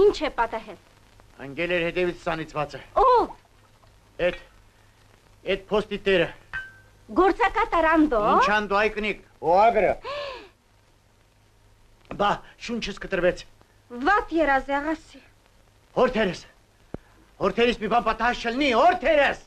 Ինչ է պատահել։ Անգել էր հետևից սանիծվածը։ Ով։ Էդ փոստի տերը։ Գործակատար Անդո։ Ինչ Անդո այկնիկ, օագրը։ Բա, շունչս կտրվեց։ Վատ երազ աղասի։ Հորթերս մի բան պատահած չլնի, հորթերս։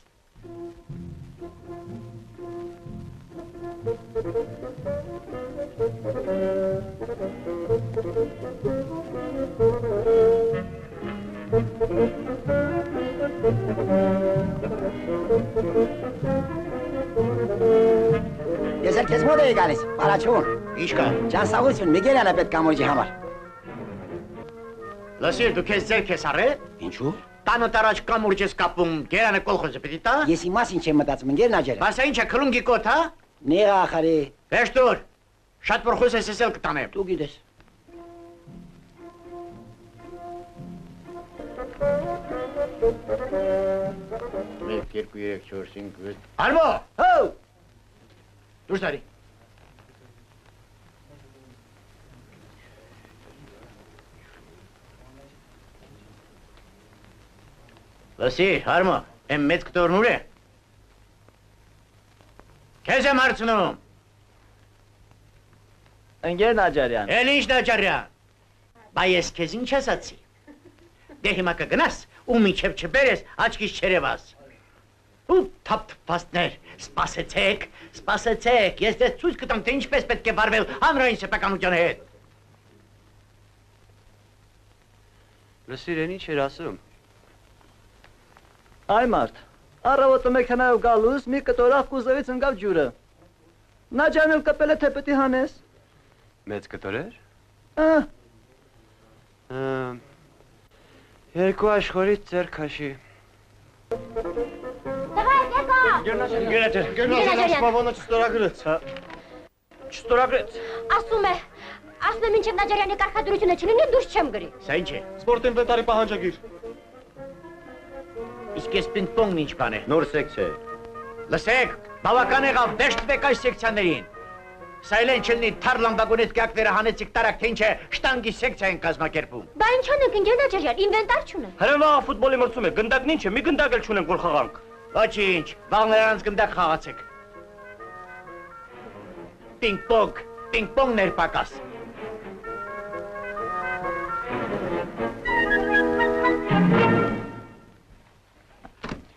Ես էլ քեզ մոտ էի գալիս, Պարաչուն։ Ինչ կա։ Ճանսաղություն, մի գերան է պետք կամոջի համար։ Լսիր, դու քեզ ձեր քեզ առե։ Ինչու։ Տանոտ առաջ կամուրջ ես կապում, գերանը կոլխոզը պիտի տա։ Ես իմաս ինչ եմ մտածում, ընկերն աջերը։ Բաս ինչ է, քլունգի կոտ, հա։ Նեղա ախարի։ Վեշ դուր, շատ բրխոս ես էլ կտանեմ։ Դու գիտես։ Մեկ, երկու, երեք, չորս, ինք, վեց։ Արմո, հո։ դուրս տարի։ Լսի, Արմո, եմ մեծ կտորն ուր է։ Քեզ եմ հարցնում։ Ընկեր Նաջարյան։ Էլ ինչ Նաջարյան։ Բա ես քեզ ինչ ասացի։ Դե հիմա կգնաս ու մինչև չբերես աչքիս չերևաս։ Ու թափ-թփաստներ, սպասեցեք, ես դες ցույց կտամ, թե ինչպես պետք է վարվել հանրային սեփականության հետ։ Լսիր, են ինչ էր ասում։ Այ մարդ, առավոտը մեքենայով գալուս մի կտորավ կուզովից ընկավ ջուրը։ Նաջարն էլ կպել է թե պետք է հանես։ Մեծ կտոր էր։ Երկու աշխորից ձեր քաշի։ Գերնաջարյան սպավոնը չստորագրեց։ Չստորագրեց։ ասում եմ մինչև Նաջարյանի կարգադրությունը չլինի դուրս չեմ գրի։ Սա ինչ է։ Սպորտ ինվենտարի պահանջագիր։ Իսկ ես պինգ-պոնգն ինչ բան է։ Նոր սեկցիա է։ Լսեք, բավական եղավ, վերջտվեք այս սեկցիաներին։ Սա էլ են չլնի թարլան վագոնետ կյակները հանեցիք տարակ, թե ինչ է շտանգի սեկցիա են կազմակերպում։ Բա ինչ անենք ընկերնաճարյալ, ինվենտար չունեն։ Հրեն վաղ ֆուտբոլի մրցում է, գնդակն ինչ է, մի գնդակ էլ չունենք որ խաղանք։ Ոչինչ, վաղ նրանց գնդակ խաղացեք։ Պինգ-պոնգներ պակաս։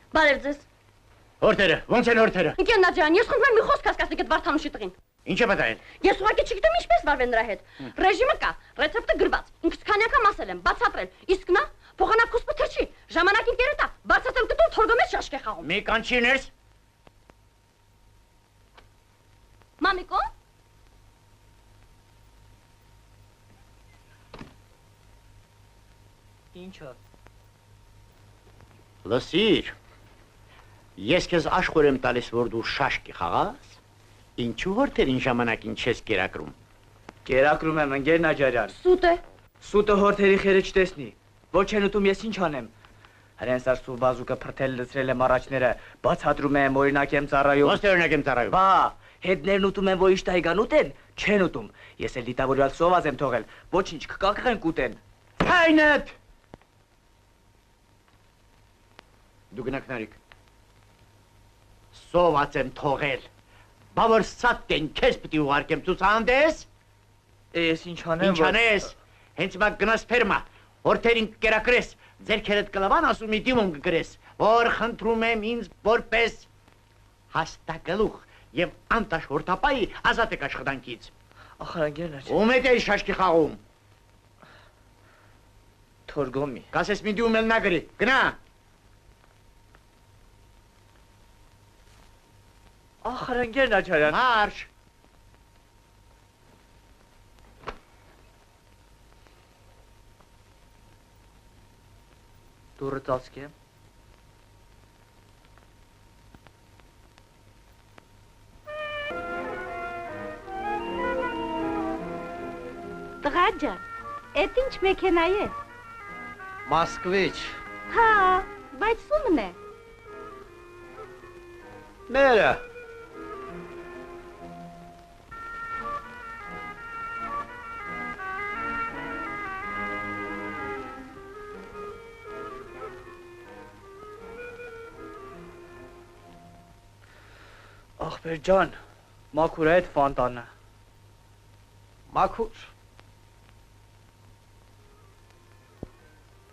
Բարև ձեզ։ Հորթերը, ոնց են հորթերը։ Ընկերնաճարյան, ես խնդրում եմ մի խոսք հասկացնեք այդ Վարդանուշի տղին։ Ինչ է պատահել։ Ես ուղղակի չգիտեմ ինչպես վարվել նրա հետ։ Ռեժիմը կա, ռեցեպտը գրված։ Ինքս քանի անգամ ասել եմ, բացատրել։ Իսկ նա փոխանակուսպը թրջի, ժամանակին կերետա, բացատրել կտոր թորգոմես շաշկ է խաղում։ Մի կանչիներս։ Մամիկո։ Ինչա։ Լսիր, ես քեզ աշխուր եմ տալիս, որ դու շաշկի խաղաս, ինչու հորթերին ժամանակին չես կերակրում։ Կերակրում եմ ընկերնաճարյան։ Սուտ է։ Սուտը հորթերի խերը չտեսնի։ Ոչ են ուտում ես ինչ անեմ։ Հրեն սարսու բազուկը փրթել լցրել եմ առաջները, բացատրում եմ, օրինակ եմ ծառայում։ Ո՞նց օրինակ եմ ծառայում։ Բա, հետներն ուտում են, որ իշտ այգան ուտեն, չեն ուտում։ Ես էլ դիտավորյալ սոված եմ թողել, ոչինչ կկակղեն կուտեն։ Հայնդ։ Դու գնանք սոված եմ թողել, բավր սատկեն քեզ պտի ուղարկեմ ցուցահանդես։ Ես ինչ անեմ, Ինչ անես, հենց մա գնաս ֆերմա, հորթերին կերակրես, ձերքերդ կլավան ասում մի դիմում կգրես, որ խնդրում եմ ինձ որպես հաստակալուխ եւ անտաշ հորթապայի ազատ եք աշխատանքից։ Ախր ընկերնաճարյան։ Ում հետ էի շաշկի խաղում։ Թորգոմի։ Կասես մի դիմում էլ նա գրի, գնա։ Ախր ընկերնաճարյան։ Մարշ։ Դուրը ծածկեմ։ Տղա ջան, էդ ինչ մեքենա է։ Մոսկվիչ։ Հա, բայց ումն է։ Մերը։ Ախպեր ջան, մաքուր է այդ ֆանտանը։ Մաքուր։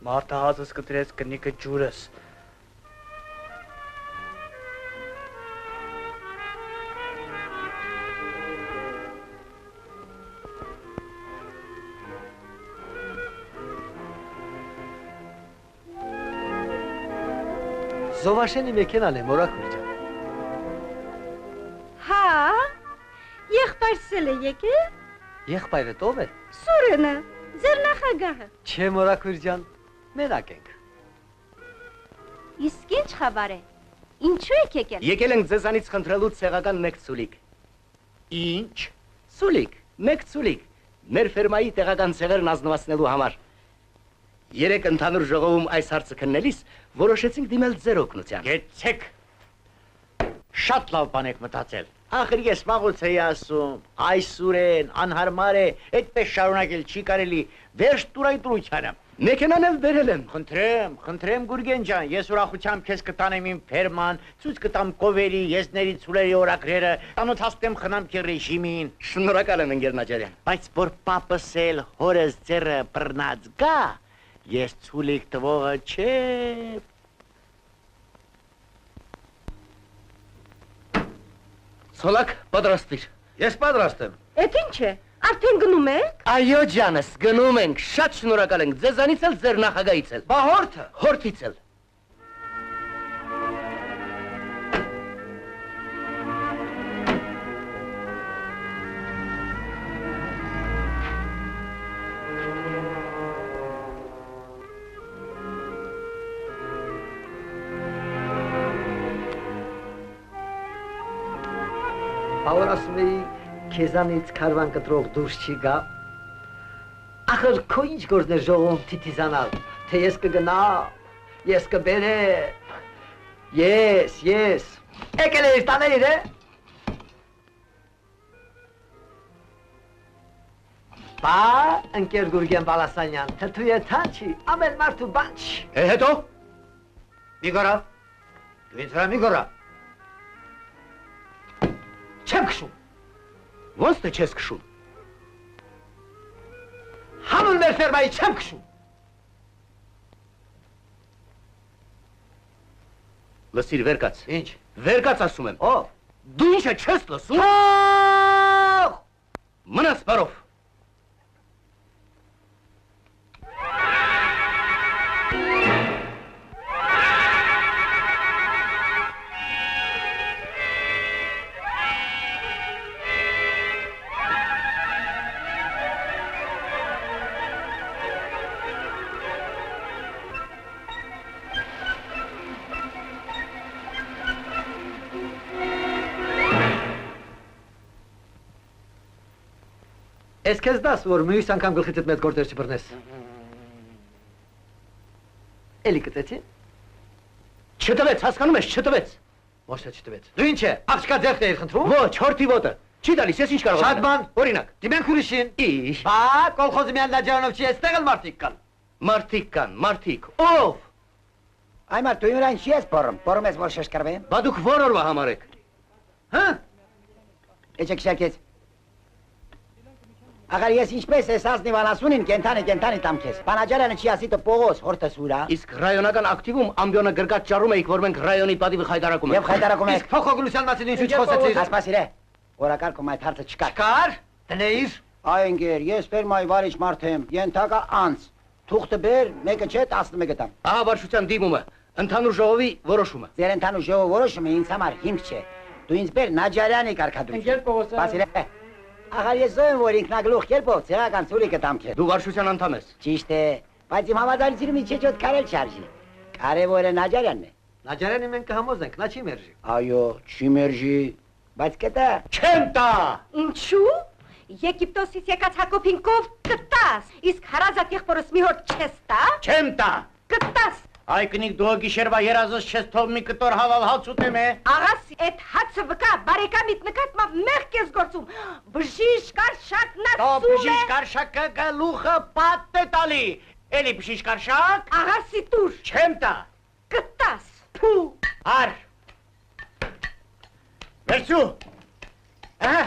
Մարդը հազս կտրեց կնիկը ջուրս։ Զովաշենի մեքենան է, մորակուր ջան։ Հա, եղբայրսել է եկել։ Եղբայրդ ով է։ Սուրենը, ձեր նախագահը։ Չէ, մորակուր ջան, մենակ ենք։ Իսկ ինչ խաբար է։ Ինչու եք եկել։ Եկել ենք ձեզանից խնդրելու ցեղական մեկ ցուլիկ։ Ինչ։ Ցուլիկ, մեկ ցուլիկ։ Մեր ֆերմայի տեղական ցեղերն ազնվացնելու համար։ Երեք ընդհանուր ժողովում այս հարցը քննելիս որոշեցինք դիմել ձեր օգնության։ Գեցեք։ Շատ լավ բան եք մտածել։ Ախր ես մաղուց էի ասում, այսուրեն, անհարմար է, այդպես շարունակել չի կարելի, վերջ տուր այդ դրությանը։ Մեքենան էլ բերել եմ։ Խնդրեմ Գուրգեն ջան, ես ուրախությամբ քեզ կտանեմ իմ ֆերման, ցույց կտամ կովերի, եզների, ցուլերի օրակրերը, տանոթացնեմ խնամքի ռեժիմին։ Շնորհակալ եմ ընկերնաճարյան։ Բայց որ պապս էլ հորս ձեռը բռնած գա, ես ցուլիկ տվողը չէ։ Ցոլակ, պատրաստիր։ Ես պատրաստ եմ։ Էդ ինչ է։ Արդեն գնում եք։ Այո ջանս, գնում ենք, շատ շնորհակալ ենք ձեզանից էլ ձեր նախագահից էլ։ Բա հորթը։ Հորթից էլ։ Բավոր ասում էի, քեզանից քարվան կտրող դուրս չի գա։ Ախր քո ինչ գործն է ժողովում թիթիզանալ, թե ես կգնամ, ես կբերեմ։ Ես։ Եկել էիր տանել է։ Բա, ընկեր Գուրգեն Բալասանյան, թթու է թանչի, ամեն մարդու բանչ։ Հետո։ Մի գորա։ Դու ինձ վրա մի գորա։ Չեմ քշում։ Ոնց թե չես քշում։ Հանուն մեր ֆերմայի չեմ քշում։ Լսիր վերկաց։ Ինչ։ Վերկաց ասում եմ։ Ո։ Դու ինչը չես լսում։ Ախ! Մնաս բարով։ Ես քեզ դաս, որ մյուս անգամ գլխիցդ մեծ գործեր չբռնես։ Էլի կծեցի։ Չտվեց, հասկանում ես, չտվեց։ Ոչ թե չտվեց։ Դու ինչ է, աղջկա ձեռքն էիր խնդրում։ Ոչ, հորթի ոտը։ Չի տալիս, ես ինչ կարող եմ։ Շատ բան։ Օրինակ։ Դիմենք ուրիշին։ Ինչ։ Բա, կոլխոզի միան լաջարանով չի, այստեղ էլ մարդիկ կան։ Մարդիկ կան, մարդիկ։ Ով։ Այ մարդ դու իրան չի ես բորում, բորում ես որ շշկրվեմ։ Բա դուք որ օրվա համար եք։ Հա։ Էջեք շակեց։ Աղար ես ինչպես ես ազնիվ անասունին կենթանի տամ քեզ։ Բանաջարանը չի ասի տը պողոս հորտս ուրա։ Իսկ ռայոնական ակտիվում ամբյոնը գրգած ճարում էիք, որ մենք ռայոնի պատիվը խայտարակում ենք։ Եվ խայտարակում Իսկ եք։ փոխօգնության մասին ինչու չխոսեցիր։ Ասպասիր է։ Օրակարգում այդ հարցը չկա։ Կար, դնեիր։ Այ ընկեր, ես ֆերմայի վարիչ մարդ եմ, ենթակա անց։ Թուղթը բեր, մեկը չէ, 11 տամ։ Ահա վարչության դիմումը, ընդհանուր ժողովի որոշումը։ Ձեր ընդհանուր ժողովի որոշումը ինձ համար հիմք չէ։ Դու ինձ բեր Նաջարյանի կարգադրություն։ Սպասիր է։ Աղար ես զոհ եմ, որ ինքնագլուխ կերպով ցեղական ցուրիկը տամ քեզ։ Դու վարչության անդամ ես։ Ճիշտ է, բայց իմ համաձայնությունը մի չեչոտ կարել չարժի։ Կարևորը Նաջարյանն է։ Նաջարյանի մենք կհամոզենք, նա չի մերժի։ Այո, չի մերժի, բայց կտա։ Չեմ տա։ Ինչու՞։ Եգիպտոսից եկած Հակոբին կով կտաս, իսկ հարազատ եղբորս մի հոր չես տա։ Չեմ տա։ Կտաս։ Այ կնիկ դու գիշերվա երազս չես թող մի կտոր հավալ հաց ուտեմ է։ Աղաս, այդ հացը վկա բարեկամիտ նկատմամբ մեղք ես գործում։ Բժիշկ արշակն Դո ասում է։ բժիշկ արշակը գլուխը պատ է տալի։ Էլի բժիշկ արշակ։ Աղասի տուր, Չեմ տա։ կտաս։ Փու։Ար։ Վերցու։ Ահա։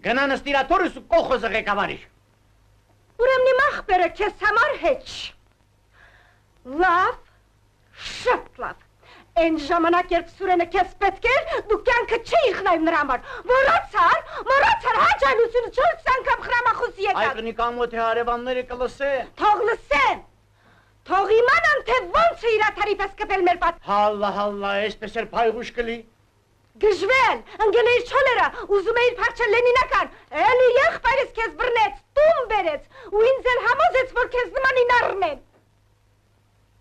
Գնա նստիրատորս ու կողոզը ղեկավարի։ Ուրեմն իմ ախպերը քեզ համար հեչ։ Լավ, շատ լավ։ Այն ժամանակ երբ Սուրենը քեզ պետք էր, դու կյանքը չէի խնայում նրա համար։ Մոռացար հաճայնությունը 4 անգամ խրամախուս Այ եկավ։ կնիկ ամոթ է հարևանները կլսեն։ Թող լսեն։ Թող իմանան, թե ոնց է իրաթարի պես կպել մեր պատ։ Հալլա, այսպես էլ փայղուշ կլի։ Գժվել, ընկերներ չոլերը, ուզում էիր փախչել լենինական, էլի եղբայրս քեզ բռնեց, տուն բերեց, ու ինձ էլ համոզեց, որ քեզ նմանին առնեն։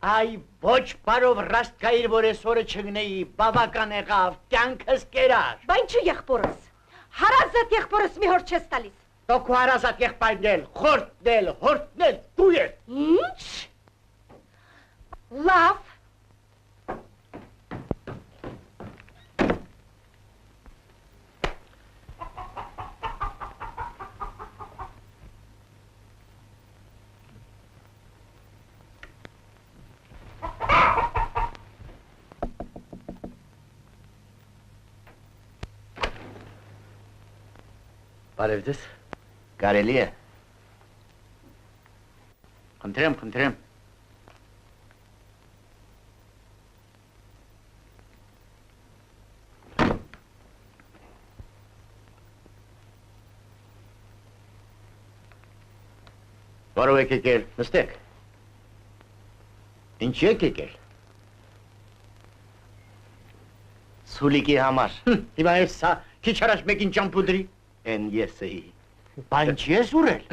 Այ ոչ բարով ռաստկայիր, որ այսօրը չգնեի, բավական եղավ, կյանքս կերար։ Բա ինչու եղբորս, հարազատ եղբորս մի հոր չես տալիս։ Դո քո հարազատ եղբայրն էլ, խորտն էլ, հորտն էլ, դու ես։ Ինչ։ Լավ։ Բարև ձեզ։ Կարելի է։ Խնդրեմ։ Բարով եք եկել, նստեք։ Ինչ եք եկել։ Սուլիկի համար։ Հիմա ես սա քիչ առաջ մեկին ճամփուդրի։ Են ես էի։ Բան չես ուրել։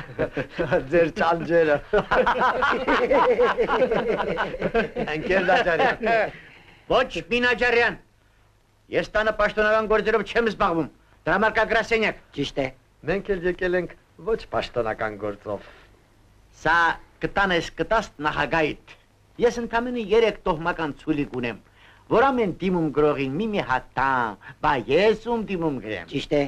Ձեր ճանջերը։ Ընկեր Նաջարյան։ Ոչ Մինաջարյան։ Ես տանը պաշտոնական գործերով չեմ զբաղվում։ Դրամարկագրասենյակ։ Ճիշտ է։ Մենք էլ եկել ենք ոչ պաշտոնական գործով։ Սա կտան ես կտաս նախագայիդ։ Ես ընդամենը 3 տոհմական ցուլիկ ունեմ։ որ ամեն դիմում գրողին մի հատամ, բա ես ում դիմում գրեմ։ Ճիշտ է։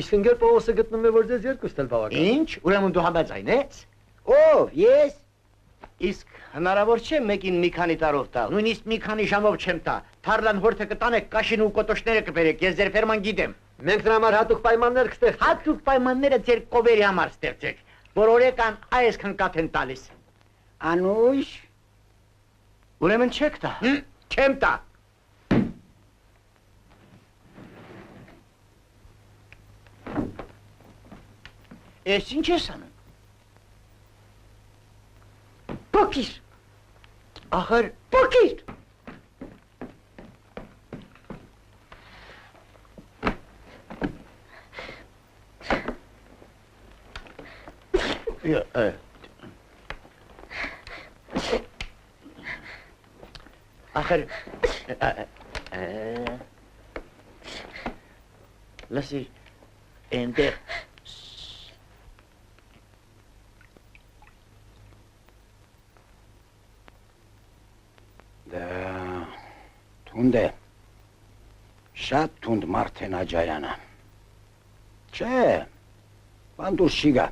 Իսկ ընկեր Պողոսը գտնում է, որ ձեզ երկուսն էլ բավական։ Ինչ, ուրեմն դու համաձայնես։ Ով, ես։ Իսկ հնարավոր չէ մեկին մի քանի տարով տալ։ Նույնիսկ մի քանի ժամով չեմ տա։ Թարլան հորթը կտանեք, կաշին ու կոտոշները կբերեք, ես ձեր ֆերման գիտեմ։ Մենք դրա համար հատուկ պայմաններ կստեղծենք։ Հատուկ պայմանները ձեր կովերի համար ստեղծեք, որ օրեկան այսքան կաթ են տալիս։ Անուշ։ Ուրեմն չեք տա։ Չեմ տա։ Ես ինչ ես անում։ Փոքիր, Ախր փոքիր։ Ախր լսի այնտեղ Թունդ է, շատ թունդ մարդ է Նաջարյանը, չէ, բան դուրս չի գա,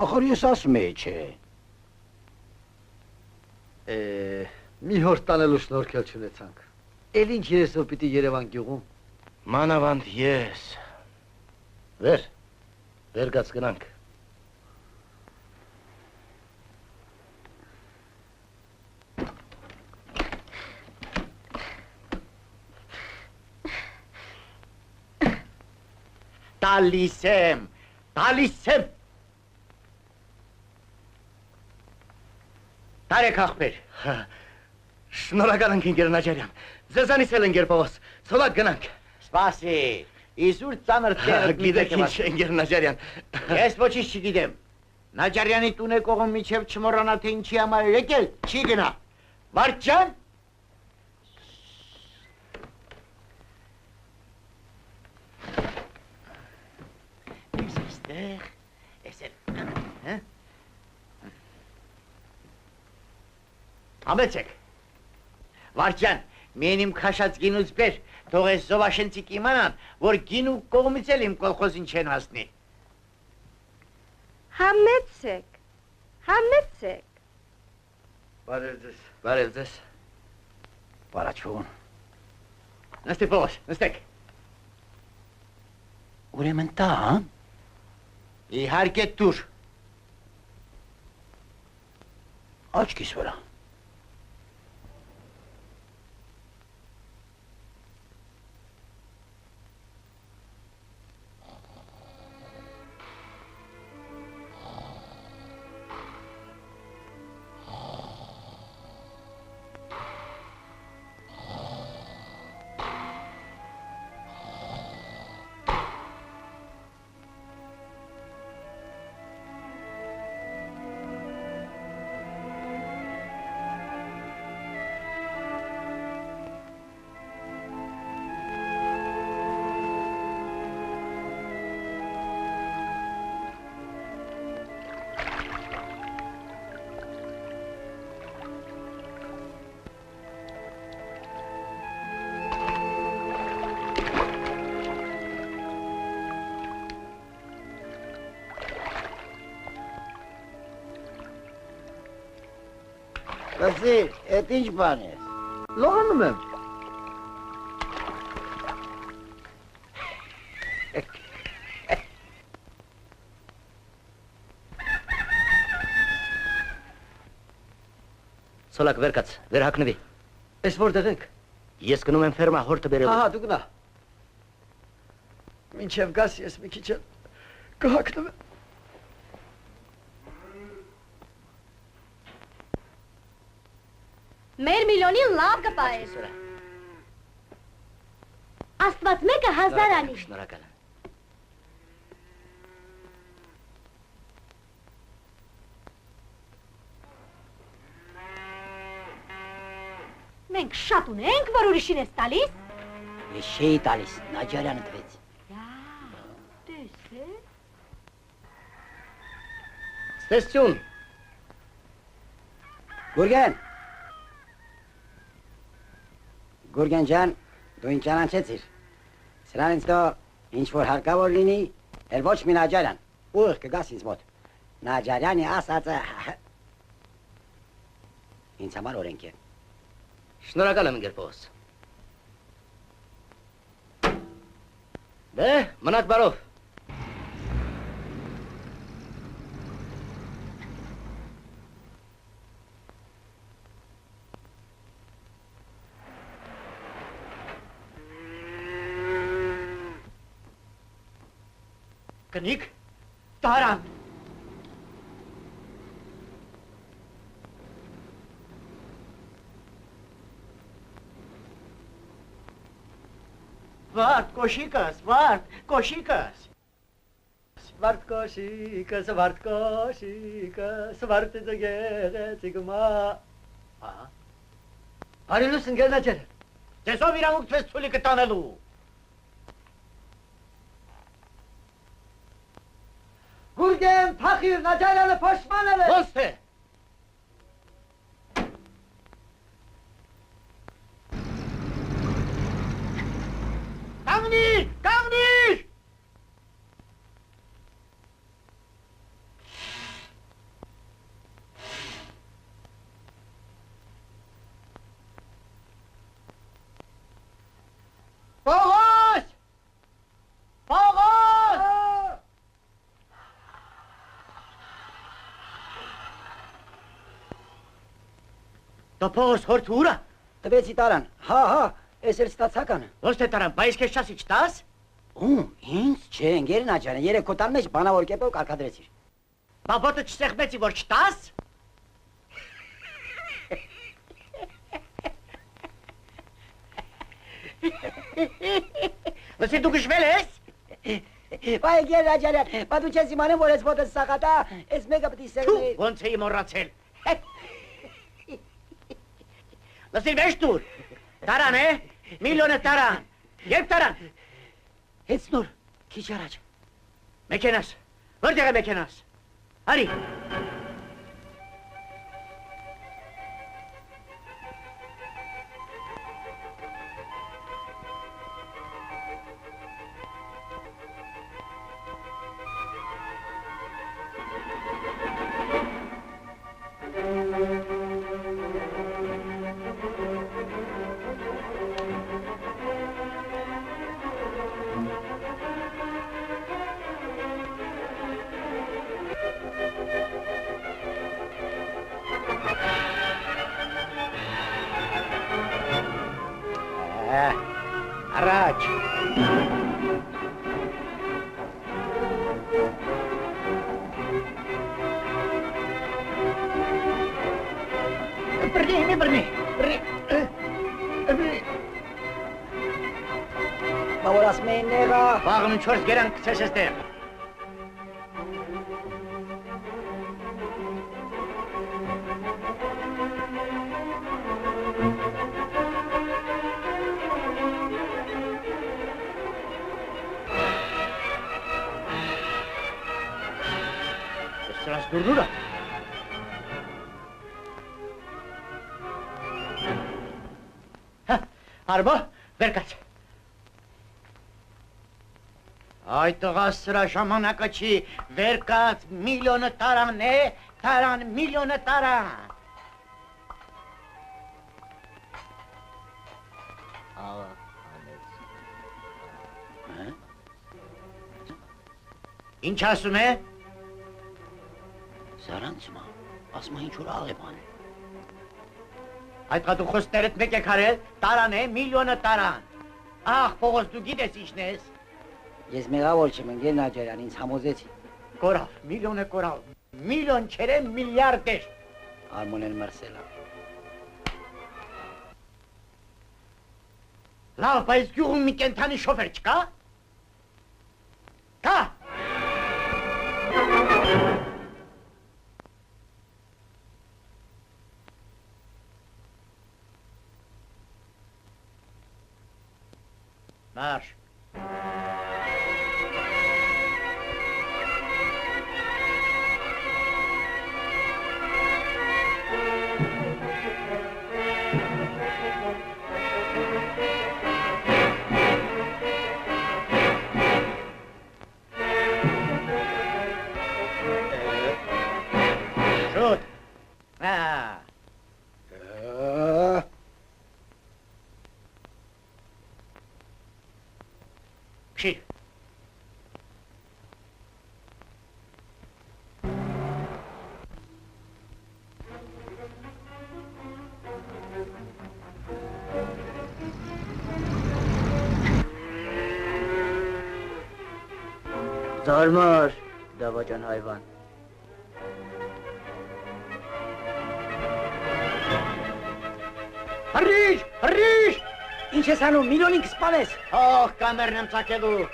ախր ես ասում էի չէ։ Մի հոր տանելու շնորհքել չունեցանք։ Էլ ինչ երեսով պիտի Երևան գյուղում։ մանավանդ ես։ Վեր գաց գնանք։ Տալիս եմ։ Տարեք ախպեր։ Շնորհակալ ենք ընկեր Նաջարյան։ Ձեզանից էլ ընկեր Պողոս։ Ցոլակ գնանք։ Սպասի, իսուր ծանր տեղդ Գիտեք ինչ ընկեր Նաջարյան։ Ես ոչինչ չգիտեմ։ Նաջարյանի տուն է կողմ միջև չմոռանա թե ինչի համար է եկել, չի գնա։ Վարդյան։ Համեցեք, Վարդյան, միայն իմ քաշած գինուց բեր, թող ես զովաշենցիկ իմանան, որ գինու կողմից էլ իմ կոլխոզին չեն հասնի։ Համեցեք, համեցեք։ Բարև ձեզ։ Բարաչուն, Նստի Պողոս, նստեք։ ուրեմն տա, հա։ Իհարկե դուր։ Աչքիս վրա։ Լսի, էդ ինչ բան ես։ Լողանում եմ։ Ցոլակ վեր կաց, վեր հագնվի։ Ես որտեղ եք։ Ես գնում եմ ֆերմա հորտը բերելու։ Ահա, դու գնա։ Մինչև գաս ես մի քիչ կհագնվեմ։ Մեր միլիոնին լավ կպայես։ Աստված մեկը հազար անի։ Շնորհակալ եմ։ Մենք շատ ունենք, որ ուրիշին ես տալիս։ Ես չէի տալիս, Նաջարյանը տվեց։ Տես է։ Ստեսություն։ Գուրգեն, Գուրգեն ջան, դու ինչ ճանաչեցիր։ Սրանից դո ինչ որ հարկավոր լինի, էլ ոչ մի Նաջարյան, ուղիղ կգաս ինձ մոտ։ Նաջարյանի ասածը ինձ համար օրենք է։ Շնորհակալ եմ ընկերպոս։ Դե, մնաք բարով։ Կնիկ, տարան։ Վարդ, կոշիկս, վարդ, կոշիկս։ Վարդ կոշիկս, վարդ կոշիկս, վարդ գեղեցիկ մա։ Ահա, Արիլուս ընկեր Նաջարյան։ ձեզով իրանուք թվես թուլիկը տանելու։ Գուրգեն, փախիր, Նաջարյանը փոշմանել է։ Ոնց թե։ Կանգնիր, կանգնիր։ Պողոս! Պողոս! Դա Պողոս հորթ ուրա։ Տվեցի տարան, հա, ես էլ ստացականը։ Ոնց թե տարան, բայց քեզ չասի չտաս։ Ում, ինձ չէ, ընկեր Նաջարյան, երեք քո տան մեջ բանավոր կեպով կարգադրեցիր։ Բաբոտը չսեղմեցի, որ չտաս։ Լսի դու գժվել ես։ Բայ ընկեր Նաջարյան, բա դու չես իմանեմ, որ ես ոտս սաղատա, ես մեկը պտի սեղմեի։ Ոնց էի մոռացել։ Լսի վեշ դուր։ Տարան է, միլիոնը տարան։ Երբ տարան։ Հեցնուր, քիչ առաջ։ Մեքենաս, որտեղ է մեքենաս։ Արի։ Առաջ։ Բռնի։ Բա որ ասում էին նեղա։ Վաղն ու չորս գերան կցես էստեղ։ Սրանց դուրնուրա։ Արբո, վեր կաց։ Այդ տղա սրա ժամանակը չի, վեր կաց, միլիոնը տարան է, տարան, միլիոնը տարան։ Ինչ ասում է։ Զարանցմա, ասմա ինչ որ աղ է բան։ Այդ կատու խոստերդ մեկ եք հարել, տարան է, միլիոնը տարան։ Աղ, Պողոս, դու գիտես ինչն ես։ Ես մեղավոր չեմ, ընկեր Նաջարյան, ինձ համոզեցի։ Կորավ, միլիոն է կորավ, միլիոն չեր է, միլիարդ էր։ Արմոնել մրսելա։ Լավ, բայց գյուղում մի կենթանի շոֆեր չկա։ Կա։ Marş. Ha. Kişi. Zarmar, davacan hayvan. Հրիչ, հրիչ։ Ինչ ես անում, միլիոնին կսպանես։ Թող կամերն եմ ծակելու։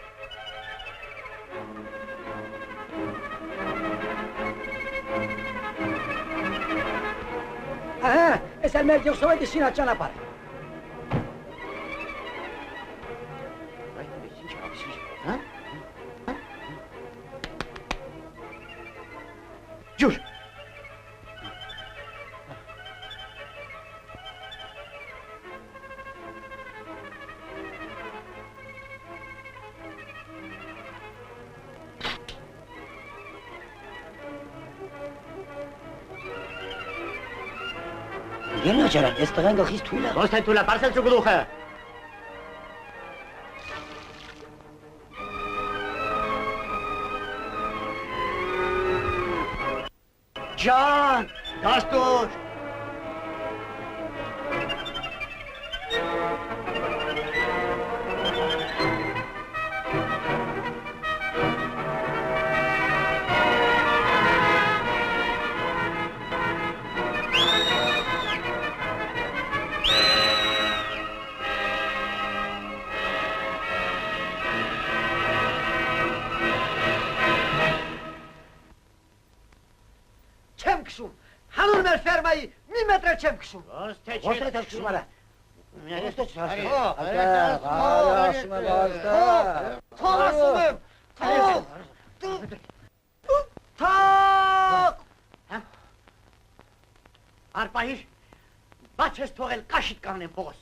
Ահա, ես էլ մեր գյուղսով է դիշին աճանապար։ Հա? Ջուր։ Ելնա ջարան, ես տղան գլխից թույլ է։ Ոնց թե դու լա parcel ծու գլուխը։ Ջան, դաստուր։ Չեմ քշում, հանուն մեր ֆերմայի մի մետր չեմ քշում։ Ոնց թե Ոնց է դա քշում արա։ Ոնց թե չհասնի։ Ասում եմ, Թող ասում եմ, թող։ Արպահիր, բաց ես թողել կաշիտ կանեմ փողոս։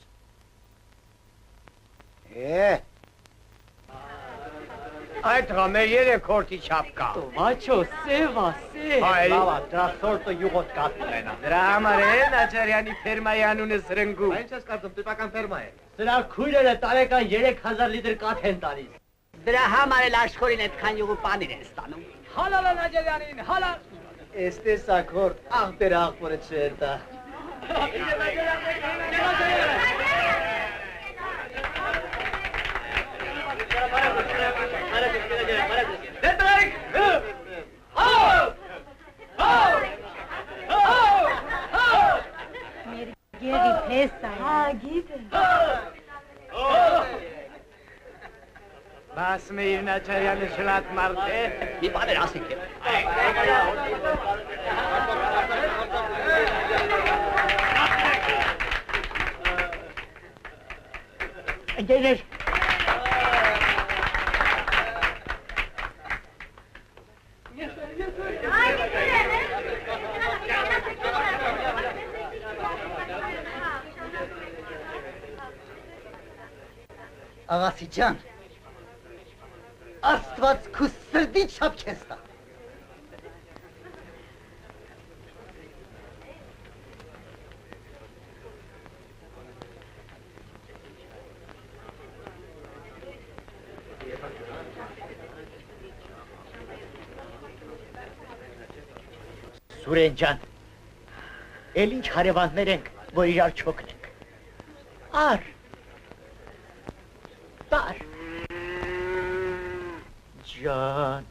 Այդ համեր երեք հորտի չապ կա։ Աչո, սևա, սև։ Այ, Լավա, դրա սորտը յուղոտ կատնենա։ դրա համար է Նաչարյանի ֆերմայի անունը սրնգում։ Ինչ ես կարծում, տիպական ֆերմա է։ Սրա քույրերը տարեկան 3000 լիտր կաթ են տալիս։ Դրա համար էլ աշխորին այդքան յուղու պանիր են ստանում։ Հալալա Նաչարյանին, հալա։ Էս տեսակ հորտ, աղբեր աղբորը չեր տա։ Գերի փեսա։ Հա, գիտե։ Բաս մեր Նաչարյանը շլատ մարդ է։ Մի բան էր ասիք է։ Ընկերներ, Աղասի ջան, Աստված քու սրտի չափ քեզ տա։ Սուրեն ջան, էլ ինչ հարևաններ ենք, որ իրար չօգնենք։ Ար, տար, ջան,